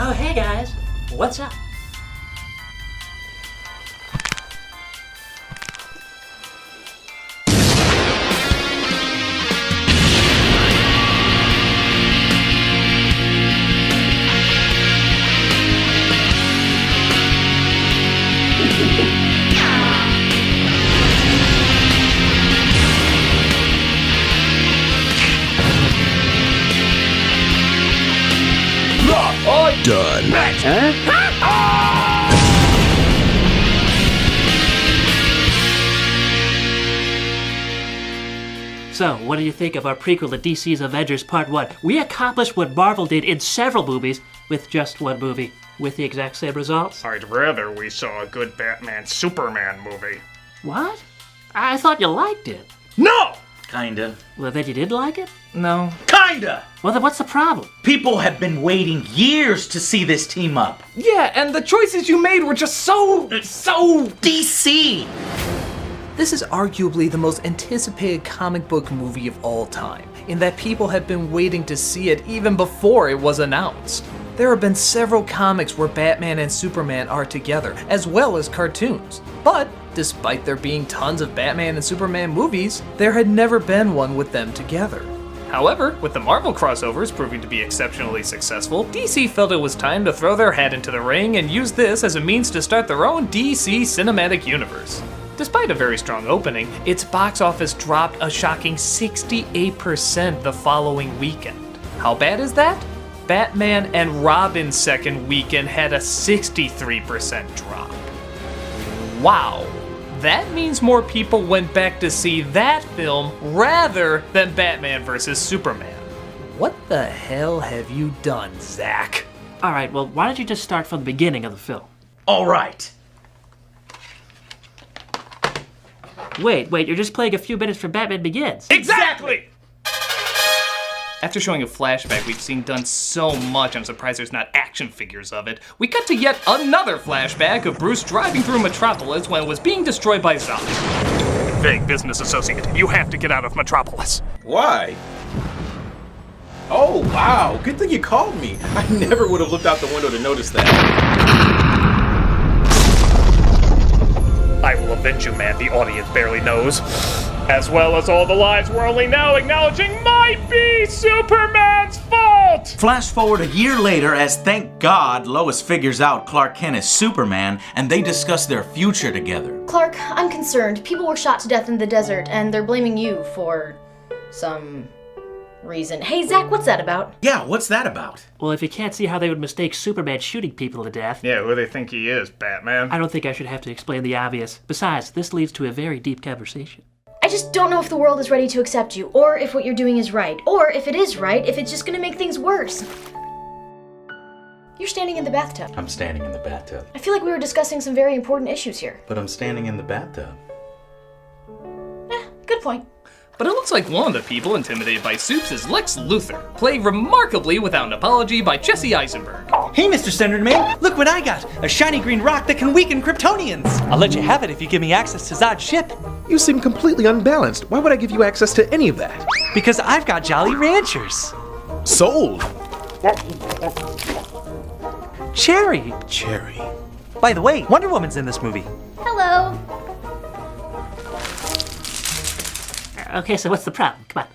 Oh, hey guys, what's up? Done. So, what do you think of our prequel to DC's Avengers Part 1? We accomplished what Marvel did in several movies with just one movie, with the exact same results. I'd rather we saw a good Batman-Superman movie. What? I thought you liked it. No! Kinda. Well, then you didn't like it? No. Kinda! Well, then what's the problem? People have been waiting years to see this team up. Yeah, and the choices you made were just so DC! This is arguably the most anticipated comic book movie of all time, in that people have been waiting to see it even before it was announced. There have been several comics where Batman and Superman are together, as well as cartoons. But, despite there being tons of Batman and Superman movies, there had never been one with them together. However, with the Marvel crossovers proving to be exceptionally successful, DC felt it was time to throw their hat into the ring and use this as a means to start their own DC cinematic universe. Despite a very strong opening, its box office dropped a shocking 68% the following weekend. How bad is that? Batman and Robin's second weekend had a 63% drop. Wow. That means more people went back to see that film rather than Batman vs. Superman. What the hell have you done, Zach? Alright, well, why don't you just start from the beginning of the film? Alright. Wait, you're just playing a few minutes from Batman Begins. Exactly! After showing a flashback we've seen done so much, I'm surprised there's not action figures of it. We cut to yet another flashback of Bruce driving through Metropolis when it was being destroyed by Zod. Vague business associate, you have to get out of Metropolis. Why? Oh, wow. Good thing you called me. I never would have looked out the window to notice that. I will avenge you, man, the audience barely knows. As well as all the lives we're only now acknowledging might be Superman's fault! Flash forward a year later as, thank God, Lois figures out Clark Kent is Superman and they discuss their future together. Clark, I'm concerned. People were shot to death in the desert and they're blaming you for some reason. Hey, Zach, what's that about? Yeah, what's that about? Well, if you can't see how they would mistake Superman shooting people to death... Yeah, who do they think he is, Batman? I don't think I should have to explain the obvious. Besides, this leads to a very deep conversation. I just don't know if the world is ready to accept you, or if what you're doing is right, or if it is right, if it's just gonna make things worse. You're standing in the bathtub. I'm standing in the bathtub. I feel like we were discussing some very important issues here. But I'm standing in the bathtub. Good point. But it looks like one of the people intimidated by Supes is Lex Luthor, played remarkably without an apology by Jesse Eisenberg. Hey, Mr. Standard Man, look what I got! A shiny green rock that can weaken Kryptonians! I'll let you have it if you give me access to Zod's ship. You seem completely unbalanced. Why would I give you access to any of that? Because I've got Jolly Ranchers. Sold. Cherry. Cherry. By the way, Wonder Woman's in this movie. Hello. Okay, so what's the problem? Come on.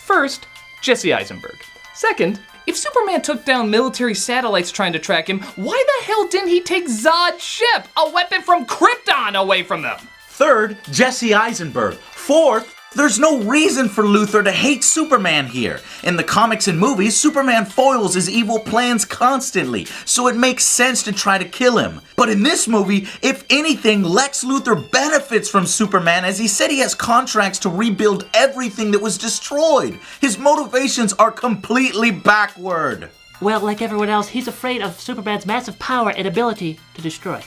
First, Jesse Eisenberg. Second, if Superman took down military satellites trying to track him, why the hell didn't he take Zod's ship, a weapon from Krypton, away from them? Third, Jesse Eisenberg. Fourth, there's no reason for Luthor to hate Superman here. In the comics and movies, Superman foils his evil plans constantly, so it makes sense to try to kill him. But in this movie, if anything, Lex Luthor benefits from Superman as he said he has contracts to rebuild everything that was destroyed. His motivations are completely backward. Well, like everyone else, he's afraid of Superman's massive power and ability to destroy.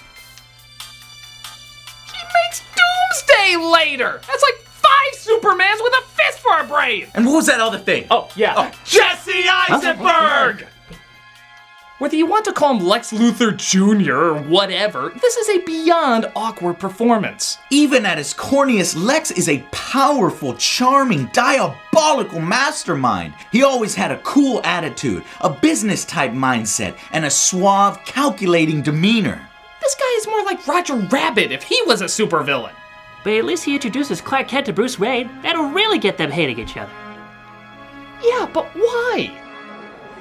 He makes Doomsday later! That's like 5 Supermans with a fist for a brain! And what was that other thing? Oh, yeah. Jesse Eisenberg! Whether you want to call him Lex Luthor Jr. or whatever, this is a beyond awkward performance. Even at his corniest, Lex is a powerful, charming, diabolical mastermind. He always had a cool attitude, a business-type mindset, and a suave, calculating demeanor. This guy is more like Roger Rabbit if he was a supervillain. But at least he introduces Clark Kent to Bruce Wayne. That'll really get them hating each other. Yeah, but why?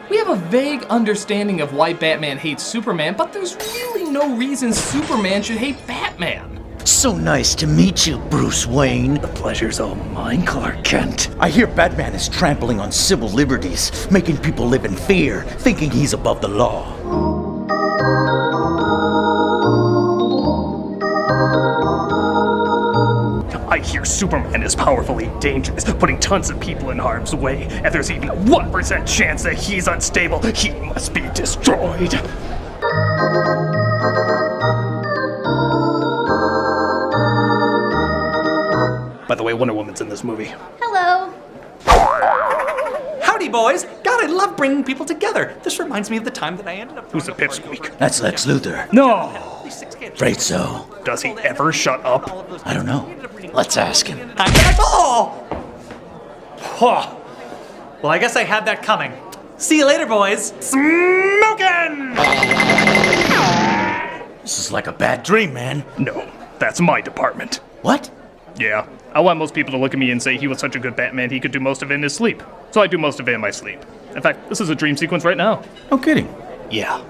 We have a vague understanding of why Batman hates Superman, but there's really no reason Superman should hate Batman. So nice to meet you, Bruce Wayne. The pleasure's all mine, Clark Kent. I hear Batman is trampling on civil liberties, making people live in fear, thinking he's above the law. I hear Superman is powerfully dangerous, putting tons of people in harm's way, and there's even a 1% chance that he's unstable. He must be destroyed. By the way, Wonder Woman's in this movie. Hello. Howdy, boys. God, I love bringing people together. This reminds me of the time that I ended up... Who's the pipsqueak? That's Lex Luthor. No! Afraid so. Does he ever shut up? I don't know. Let's ask him. Oh! Well, I guess I had that coming. See you later, boys. Smokin'! This is like a bad dream, man. No, that's my department. What? Yeah, I want most people to look at me and say he was such a good Batman he could do most of it in his sleep. So I do most of it in my sleep. In fact, this is a dream sequence right now. No kidding. Yeah.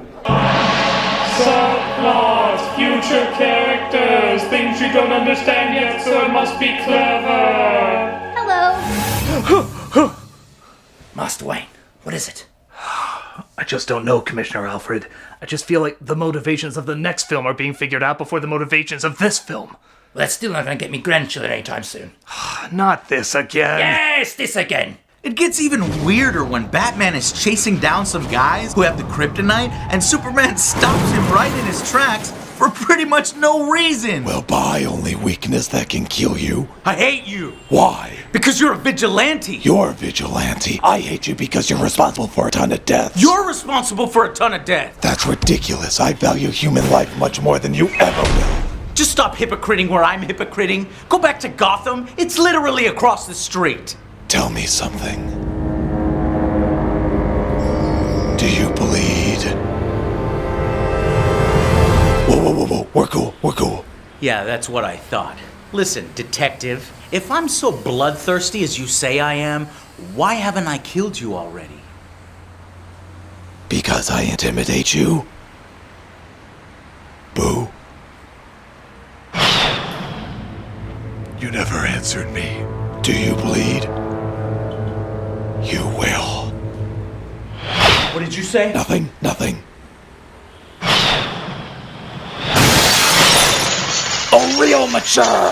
Subplots, future characters, things you don't understand yet, so it must be clever. Hello. Master Wayne, what is it? I just don't know, Commissioner Alfred. I just feel like the motivations of the next film are being figured out before the motivations of this film. Well, that's still not gonna get me grandchildren anytime soon. Not this again. Yes, this again. It gets even weirder when Batman is chasing down some guys who have the kryptonite and Superman stops him right in his tracks for pretty much no reason. Well, buy only weakness that can kill you. I hate you. Why? Because you're a vigilante. You're a vigilante. I hate you because you're responsible for a ton of deaths. You're responsible for a ton of death. That's ridiculous. I value human life much more than you ever will. Just stop hypocriting where I'm hypocriting. Go back to Gotham. It's literally across the street. Tell me something. Do you bleed? Whoa. We're cool. Yeah, that's what I thought. Listen, detective, if I'm so bloodthirsty as you say I am, why haven't I killed you already? Because I intimidate you? Boo. You never answered me. Do you bleed? You will. What did you say? Nothing. A real mature!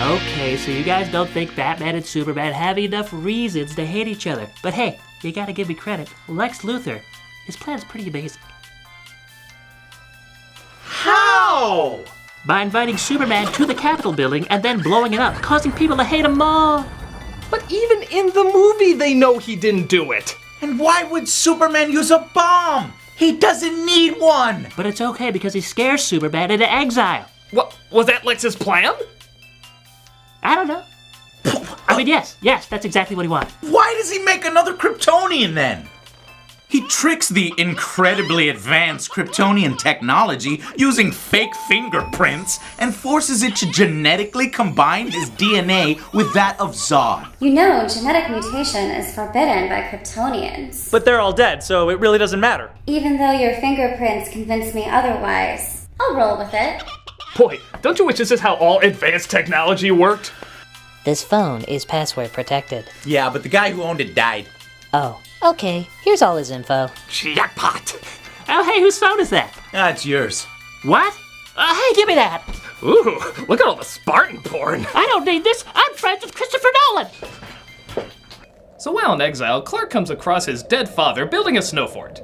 Okay, so you guys don't think Batman and Superman have enough reasons to hate each other. But hey, you gotta give me credit. Lex Luthor, his plan's pretty amazing. How? By inviting Superman to the Capitol building and then blowing it up, causing people to hate him more. But even in the movie, they know he didn't do it. And why would Superman use a bomb? He doesn't need one. But it's okay because he scares Superman into exile. What, was that Lex's plan? I don't know. I mean, yes, that's exactly what he wanted. Why does he make another Kryptonian then? He tricks the incredibly advanced Kryptonian technology using fake fingerprints and forces it to genetically combine his DNA with that of Zod. You know, genetic mutation is forbidden by Kryptonians. But they're all dead, so it really doesn't matter. Even though your fingerprints convince me otherwise, I'll roll with it. Boy, don't you wish this is how all advanced technology worked? This phone is password protected. Yeah, but the guy who owned it died. Oh, okay. Here's all his info. Jackpot! Oh, hey, whose phone is that? That's yours. What? Hey, give me that. Ooh, look at all the Spartan porn. I don't need this. I'm friends with Christopher Nolan. So while in exile, Clark comes across his dead father building a snow fort.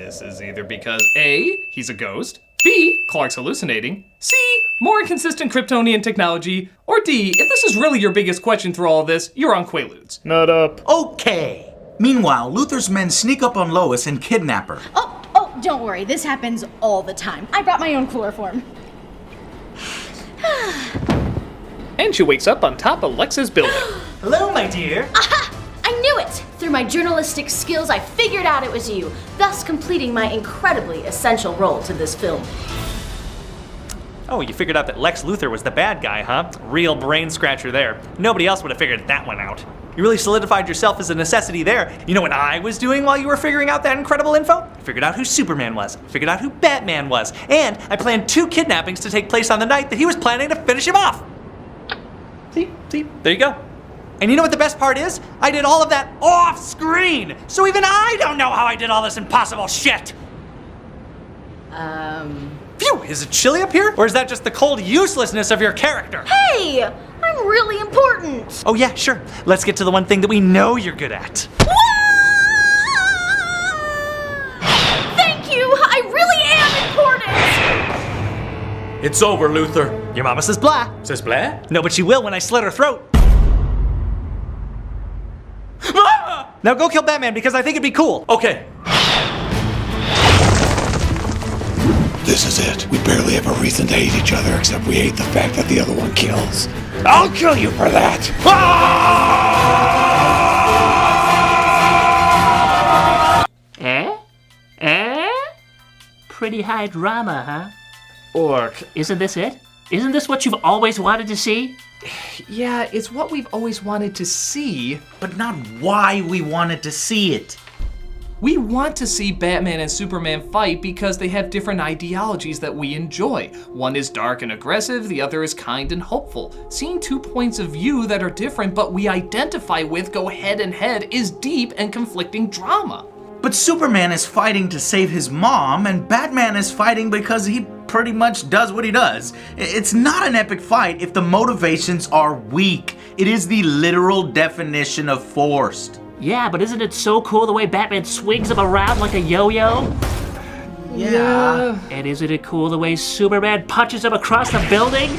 This is either because A, he's a ghost, B, Clark's hallucinating, C, more inconsistent Kryptonian technology, or D, if this is really your biggest question through all of this, you're on Quaaludes. Not up. Okay. Meanwhile, Luther's men sneak up on Lois and kidnap her. Oh, don't worry. This happens all the time. I brought my own chloroform. And she wakes up on top of Lex's building. Hello, my dear. Aha! I knew it! Through my journalistic skills, I figured out it was you, thus completing my incredibly essential role to this film. Oh, you figured out that Lex Luthor was the bad guy, huh? Real brain scratcher there. Nobody else would have figured that one out. You really solidified yourself as a necessity there. You know what I was doing while you were figuring out that incredible info? I figured out who Superman was, figured out who Batman was, and I planned 2 kidnappings to take place on the night that he was planning to finish him off. See, there you go. And you know what the best part is? I did all of that off screen, so even I don't know how I did all this impossible shit. Phew, is it chilly up here? Or is that just the cold uselessness of your character? Hey! I'm really important! Oh yeah, sure. Let's get to the one thing that we know you're good at. Thank you! I really am important! It's over, Luther. Your mama says blah. Says blah? No, but she will when I slit her throat. Now go kill Batman because I think it'd be cool. Okay. This is it. We barely have a reason to hate each other except we hate the fact that the other one kills. I'll kill you for that! Pretty high drama, huh? Orc. Isn't this it? Isn't this what you've always wanted to see? Yeah, it's what we've always wanted to see. But not why we wanted to see it. We want to see Batman and Superman fight because they have different ideologies that we enjoy. One is dark and aggressive, the other is kind and hopeful. Seeing 2 points of view that are different but we identify with go head and head is deep and conflicting drama. But Superman is fighting to save his mom, and Batman is fighting because he pretty much does what he does. It's not an epic fight if the motivations are weak. It is the literal definition of forced. Yeah, but isn't it so cool the way Batman swings him around like a yo-yo? Yeah. And isn't it cool the way Superman punches him across the building?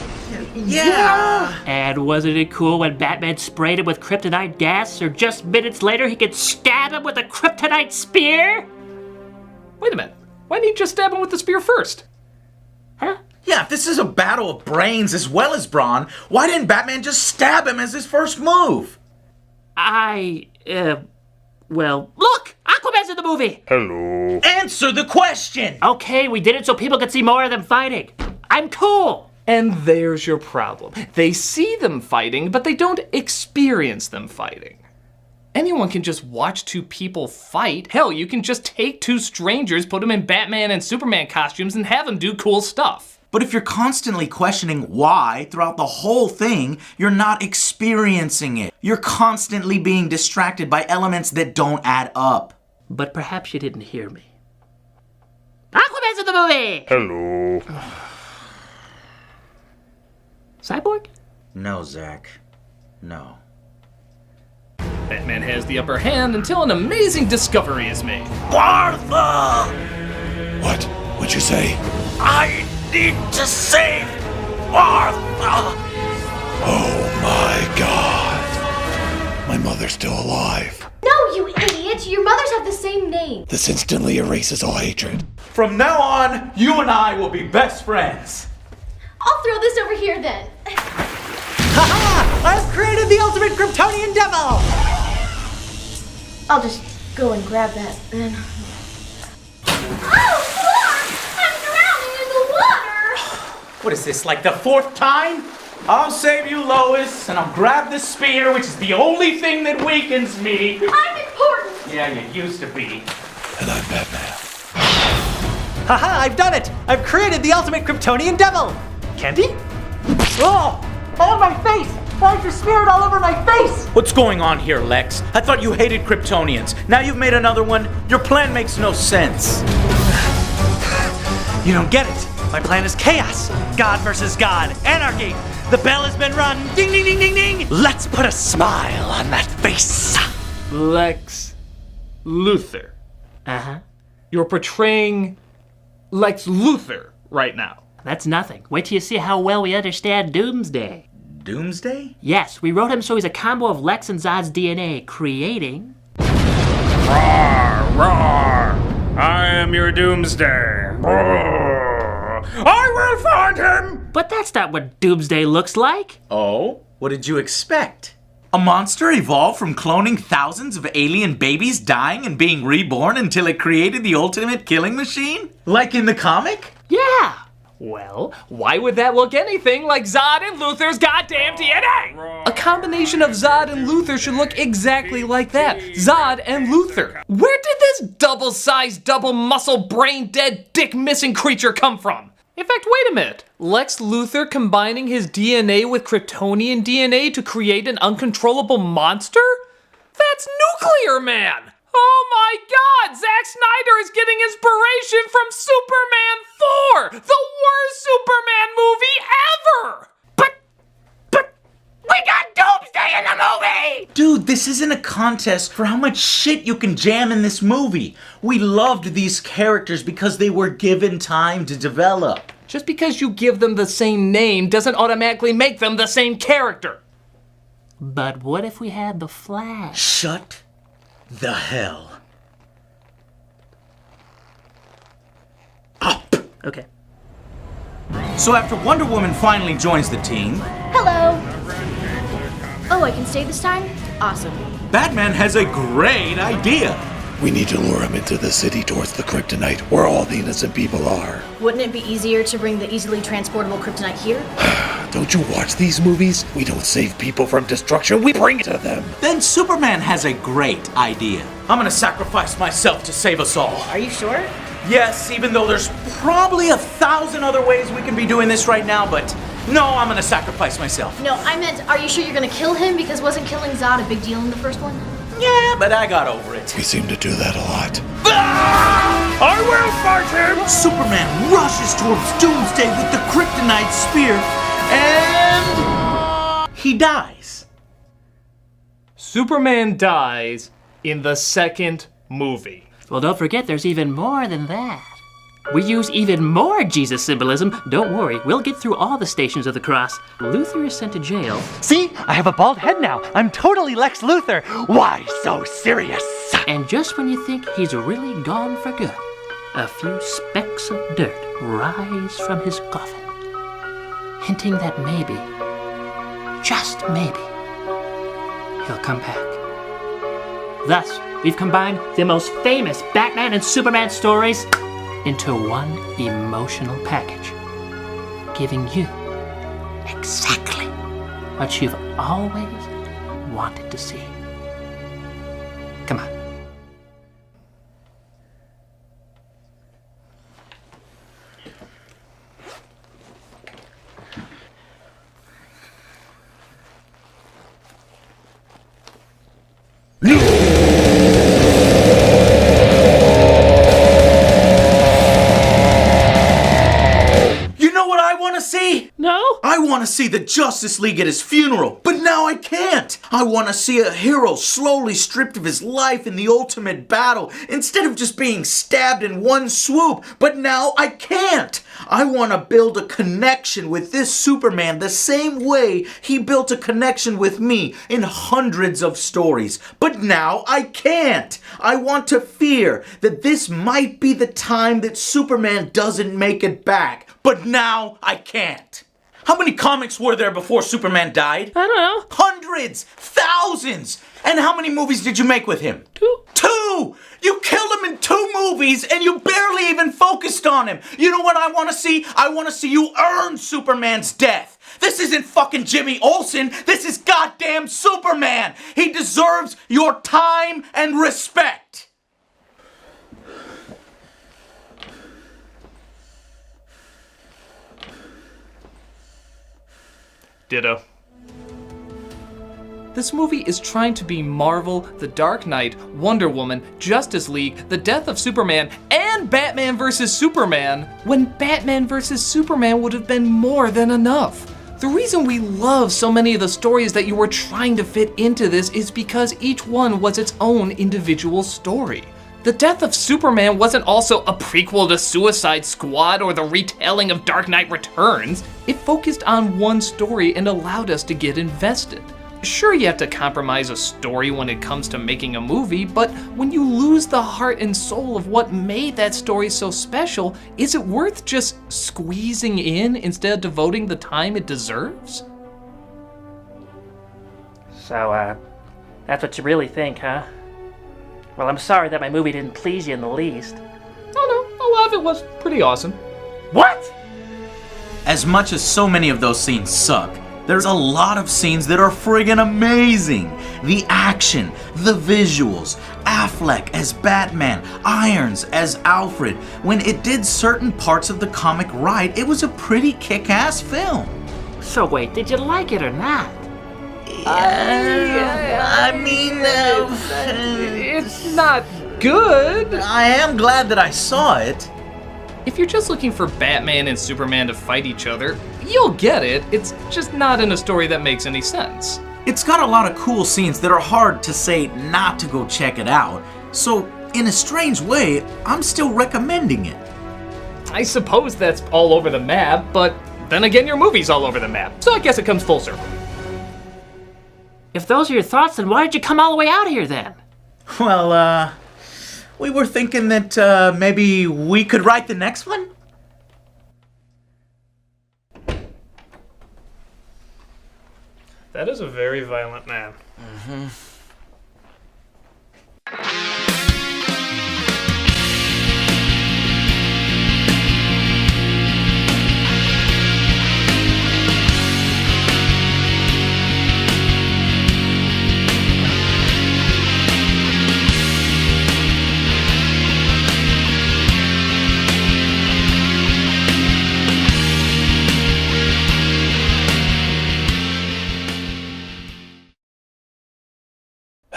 Yeah. And wasn't it cool when Batman sprayed him with kryptonite gas, or just minutes later he could stab him with a kryptonite spear? Wait a minute. Why didn't he just stab him with the spear first? Huh? Yeah, if this is a battle of brains as well as brawn, why didn't Batman just stab him as his first move? Well, look! Aquaman's in the movie! Hello. Answer the question! Okay, we did it so people could see more of them fighting. I'm cool! And there's your problem. They see them fighting, but they don't experience them fighting. Anyone can just watch 2 people fight. Hell, you can just take 2 strangers, put them in Batman and Superman costumes, and have them do cool stuff. But if you're constantly questioning why throughout the whole thing, you're not experiencing it. You're constantly being distracted by elements that don't add up. But perhaps you didn't hear me. Aquaman's in the movie! Hello. Cyborg? No, Zach. No. Batman has the upper hand until an amazing discovery is made. Martha! What? What'd you say? I need to save Martha! Oh my God. My mother's still alive. No, you idiot! Your mothers have the same name. This instantly erases all hatred. From now on, you and I will be best friends. I'll throw this over here then. Haha! I've created the ultimate Kryptonian devil! I'll just go and grab that then. Oh, Clark! I'm drowning in the water! What is this, like the 4th time? I'll save you, Lois, and I'll grab the spear, which is the only thing that weakens me. I'm important! Yeah, you used to be. And I'm Batman. Haha, I've done it! I've created the ultimate Kryptonian devil! Candy? Oh! On my face! Why'd you smear it all over my face? What's going on here, Lex? I thought you hated Kryptonians. Now you've made another one. Your plan makes no sense. You don't get it. My plan is chaos. God versus God. Anarchy. The bell has been rung. Ding, ding, ding, ding, ding. Let's put a smile on that face. Lex Luthor. Uh-huh. You're portraying Lex Luthor right now. That's nothing. Wait till you see how well we understand Doomsday. Doomsday? Yes, we wrote him so he's a combo of Lex and Zod's DNA, creating... Roar, roar! I am your Doomsday. Roar. I will find him! But that's not what Doomsday looks like. Oh? What did you expect? A monster evolved from cloning thousands of alien babies dying and being reborn until it created the ultimate killing machine? Like in the comic? Yeah. Well, why would that look anything like Zod and Luthor's goddamn DNA? A combination of Zod and Luthor should look exactly like that. Zod and Luthor. Where did this double-sized, double-muscle, brain-dead, dick-missing creature come from? In fact, wait a minute. Lex Luthor combining his DNA with Kryptonian DNA to create an uncontrollable monster? That's Nuclear Man! Oh my god! Zack Snyder is getting inspiration from Superman 4! The worst Superman movie ever! But we got Doomsday in the movie! Dude, this isn't a contest for how much shit you can jam in this movie. We loved these characters because they were given time to develop. Just because you give them the same name doesn't automatically make them the same character. But what if we had the Flash? Shut the hell up. Okay. So after Wonder Woman finally joins the team, Hello. Oh, I can stay this time? Awesome. Batman has a great idea. We need to lure him into the city towards the kryptonite, where all the innocent people are. Wouldn't it be easier to bring the easily transportable kryptonite here? Don't you watch these movies? We don't save people from destruction, we bring it to them. Then Superman has a great idea. I'm gonna sacrifice myself to save us all. Are you sure? Yes, even though there's probably 1,000 other ways we can be doing this right now, but no, I'm gonna sacrifice myself. No, I meant, are you sure you're gonna kill him? Because wasn't killing Zod a big deal in the first one? Yeah, but I got over it. We seem to do that a lot. I will fight him! Superman rushes towards Doomsday with the kryptonite spear, and he dies. Superman dies in the second movie. Well, don't forget there's even more than that. We use even more Jesus symbolism. Don't worry, we'll get through all the stations of the cross. Luthor is sent to jail. See? I have a bald head now. I'm totally Lex Luthor. Why so serious? And just when you think he's really gone for good, a few specks of dirt rise from his coffin, hinting that maybe, just maybe, he'll come back. Thus, we've combined the most famous Batman and Superman stories into one emotional package, giving you exactly what you've always wanted to see. Come on. No? I want to see the Justice League at his funeral, but now I can't. I want to see a hero slowly stripped of his life in the ultimate battle instead of just being stabbed in one swoop, but now I can't. I want to build a connection with this Superman the same way he built a connection with me in hundreds of stories, but now I can't. I want to fear that this might be the time that Superman doesn't make it back, but now I can't. How many comics were there before Superman died? I don't know. Hundreds! Thousands! And how many movies did you make with him? 2. 2! You killed him in 2 movies and you barely even focused on him. You know what I want to see? I want to see you earn Superman's death. This isn't fucking Jimmy Olsen. This is goddamn Superman. He deserves your time and respect. Ditto. This movie is trying to be Marvel, The Dark Knight, Wonder Woman, Justice League, The Death of Superman, and Batman vs. Superman, when Batman vs. Superman would have been more than enough. The reason we love so many of the stories that you were trying to fit into this is because each one was its own individual story. The death of Superman wasn't also a prequel to Suicide Squad or the retelling of Dark Knight Returns. It focused on one story and allowed us to get invested. Sure, you have to compromise a story when it comes to making a movie, but when you lose the heart and soul of what made that story so special, is it worth just squeezing in instead of devoting the time it deserves? So, that's what you really think, huh? Well, I'm sorry that my movie didn't please you in the least. Oh no, a lot of it was pretty awesome. What? As much as so many of those scenes suck, there's a lot of scenes that are friggin' amazing. The action, the visuals, Affleck as Batman, Irons as Alfred. When it did certain parts of the comic right, it was a pretty kick-ass film. So wait, did you like it or not? It's not good. I am glad that I saw it. If you're just looking for Batman and Superman to fight each other, you'll get it. It's just not in a story that makes any sense. It's got a lot of cool scenes that are hard to say not to go check it out. So, in a strange way, I'm still recommending it. I suppose that's all over the map, but then again, your movie's all over the map. So I guess it comes full circle. If those are your thoughts, then why did you come all the way out here then? Well, we were thinking that maybe we could write the next one? That is a very violent man. Mm-hmm.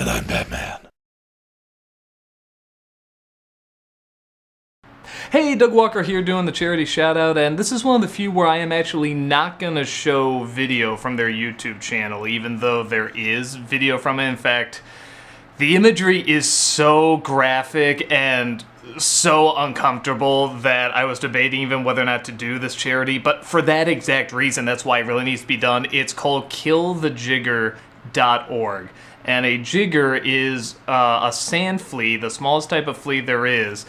And I'm Batman. Hey, Doug Walker here doing the charity shoutout, and this is one of the few where I am actually not gonna show video from their YouTube channel, even though there is video from it. In fact, the imagery is so graphic and so uncomfortable that I was debating even whether or not to do this charity, but for that exact reason, that's why it really needs to be done. It's called killthejigger.org. And a jigger is a sand flea, the smallest type of flea there is,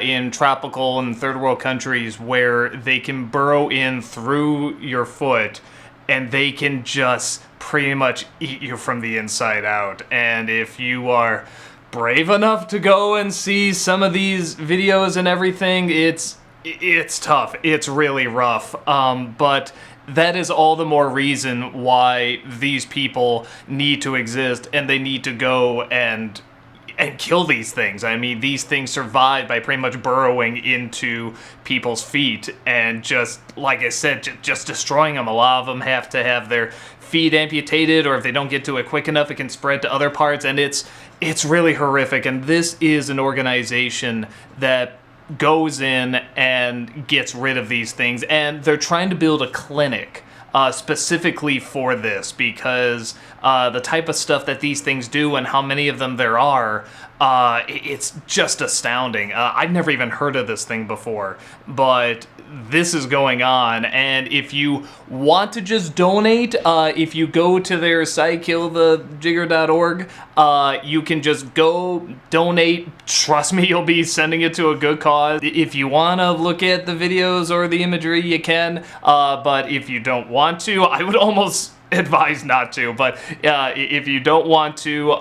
in tropical and third world countries, where they can burrow in through your foot and they can just pretty much eat you from the inside out. And if you are brave enough to go and see some of these videos and everything, it's tough. It's really rough. But that is all the more reason why these people need to exist, and they need to go and kill these things. I mean, these things survive by pretty much burrowing into people's feet and just, like I said, just destroying them. A lot of them have to have their feet amputated, or if they don't get to it quick enough, it can spread to other parts, and it's really horrific. And this is an organization that goes in and gets rid of these things, and they're trying to build a clinic specifically for this, because the type of stuff that these things do and how many of them there are, it's just astounding. I've never even heard of this thing before, but this is going on. And if you want to just donate, if you go to their site, killthejigger.org, you can just go donate. Trust me, you'll be sending it to a good cause. If you want to look at the videos or the imagery, you can, but if you don't want to, I would almost advise not to. But if you don't want to,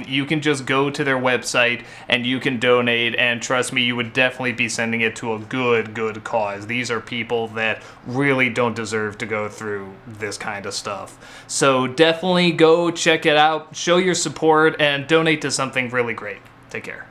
you can just go to their website and you can donate, and trust me, you would definitely be sending it to a good cause. These are people that really don't deserve to go through this kind of stuff. So definitely go check it out, show your support, and donate to something really great. Take care.